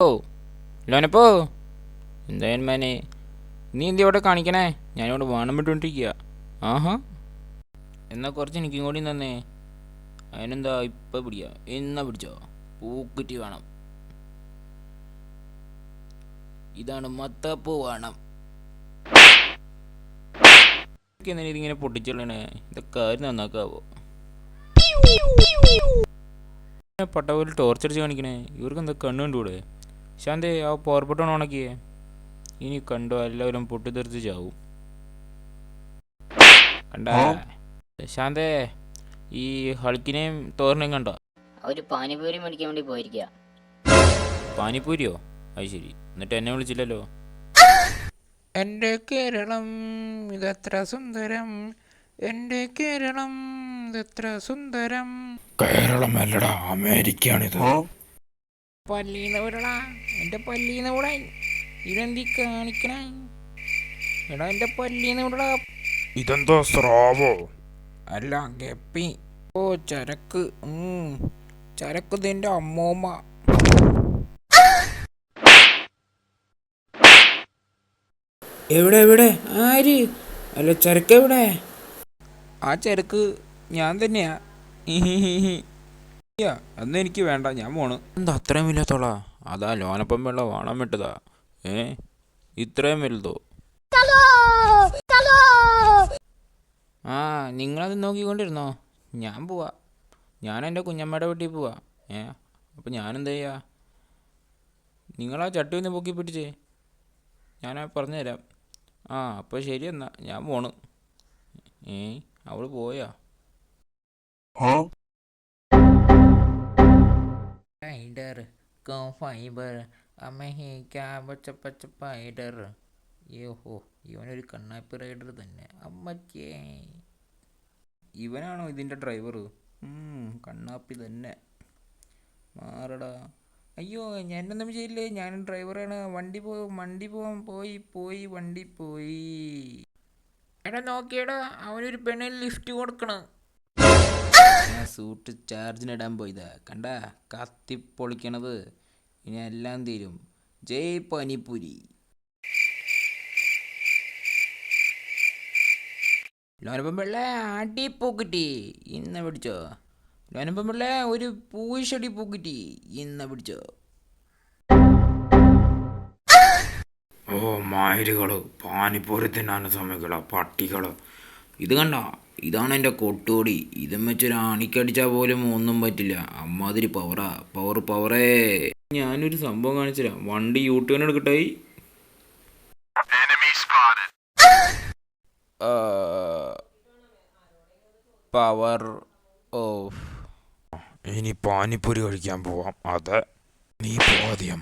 ഓ ലോനപ്പോ എന്തായാലും മേനെ നീ എന്തി ഇവിടെ കാണിക്കണേ? ഞാനിവിടെ വാണം വിട്ടുകൊണ്ടിരിക്കുക. ആഹാ, എന്നാൽ കുറച്ച് എനിക്കും കൂടി തന്നേ. അതിനെന്താ ഇപ്പം പിടിക്കുക? എന്നാ പിടിച്ചോ, പൂക്കുറ്റി വേണം. ഇതാണ് മത്തപ്പൂ വേണം. എന്തിനാ ഇതിങ്ങനെ പൊട്ടിച്ചുള്ളണേ? ഇതൊക്കെ ആര് നന്നാക്കാവോ? പട്ടപോലെ ടോർച്ചടിച്ച് കാണിക്കണേ. ഇവർക്ക് എന്താ കണ്ണു കണ്ടുകൂടെ? ശാന്തേ, ആ പവർ ബട്ടൺ ഓണാക്കിയേ. ഇനി കണ്ടോ എല്ലാവരും പൊട്ടിത്തെറിച്ച് ചാവും. കണ്ടാ ശാന്തേ, ഈ ഹൾക്കിനെയും തോറിനെയും കണ്ടോ? അവര് പാനിപൂരി മേടിക്കാൻ വേണ്ടി പോയിരിക്കുക. പാനിപ്പൂരിയോ? അത് ശരി. എന്നിട്ട് എന്നെ വിളിച്ചില്ലല്ലോ. എൻ്റെ കേരളം ഇതെത്ര സുന്ദരം, എൻ്റെ കേരളം ഇതെത്ര സുന്ദരം. കേരളമല്ലടാ, അമേരിക്കയാണിത്. പല്ലീന്ന് വിടടാ, എൻ്റെ പല്ലീന്ന് വിടാൻ. ഇതെന്തി കാണിക്കണേ? എടാ എൻ്റെ പല്ലീന്ന് വിടടാ. ഇതെന്താ സ്രാവോ? അല്ല, ഗപ്പി. ഓ ചരക്ക്. ചരക്ക് ഇതിൻ്റെ അമ്മൂമ്മ. എവിടെ എവിടെ ആര്? അല്ല, ചരക്ക് എവിടെ? ആ ചരക്ക് ഞാൻ തന്നെയാ. അന്ന് എനിക്ക് വേണ്ട, ഞാൻ പോണ്. എന്താ അത്രയും വല്ലാത്തോളാ? അതാ ലോനപ്പം വെള്ള വാണം വിട്ടതാ. ഇത്രയും വലുതോ? ആ, നിങ്ങളത് നോക്കിക്കൊണ്ടിരുന്നോ? ഞാൻ പോവാ. ഞാൻ എൻ്റെ കുഞ്ഞമ്മയുടെ വീട്ടിൽ പോവാ. അപ്പം ഞാനെന്താ ചെയ്യാ? നിങ്ങളാ ചട്ടി ഒന്ന് പൊക്കി പിടിച്ചേ, ഞാൻ പറഞ്ഞു തരാം. ആ, അപ്പോൾ ശരി, എന്നാ ഞാൻ പോണ്. അവൾ പോയാ? സ്പൈഡർ കോ ഫൈബർ സ്പൈഡർ. യോഹോ, ഇവനൊരു കണ്ണാപ്പി റൈഡർ തന്നെ. അമ്മച്ചേ, ഇവനാണോ ഇതിൻ്റെ ഡ്രൈവർ? കണ്ണാപ്പി തന്നെ. മാറടാ. അയ്യോ, ഞാനൊന്നും ചെയ്യില്ലേ, ഞാൻ ഡ്രൈവറാണ്. വണ്ടി പോവാൻ വണ്ടി പോയി. എടാ നോക്കിയടാ, അവനൊരു പെണ്ണിന് ലിഫ്റ്റ് കൊടുക്കണം. ഞാൻ സൂട്ട് ചാർജിനിടാൻ പോയതാ. കണ്ടാ കത്തിപ്പൊളിക്കണത്. ഇനി എല്ലാം തീരും. ജയ് പാനിപ്പൂരി. ലോനപ്പം പിള്ള അടിപ്പൂക്കുറ്റി ഇന്ന പിടിച്ചോ. ലോനപ്പം പിള്ള ഒരു പൂശടി പൂക്കുറ്റി ഇന്ന പിടിച്ചോ. ഓ മയിലുകള്, പാനിപ്പൂരി തിന്നാൻ സമയങ്ങള പട്ടികള്. ഇത് കണ്ട, ഇതാണ് എൻ്റെ കൊട്ടോടി. ഇതും വെച്ചൊരു അണിക്കടിച്ചാൽ പോലും ഒന്നും പറ്റില്ല. അമ്മാതിരി പവറാ, പവറേ. ഞാനൊരു സംഭവം കാണിച്ചുതരാം. വണ്ടി യൂട്ടേൺ എടുക്കട്ടായി. Power of. ഇനി പാനിപ്പൂരി കഴിക്കാൻ പോവാം. അതെ, നീ പോവാദ്യം.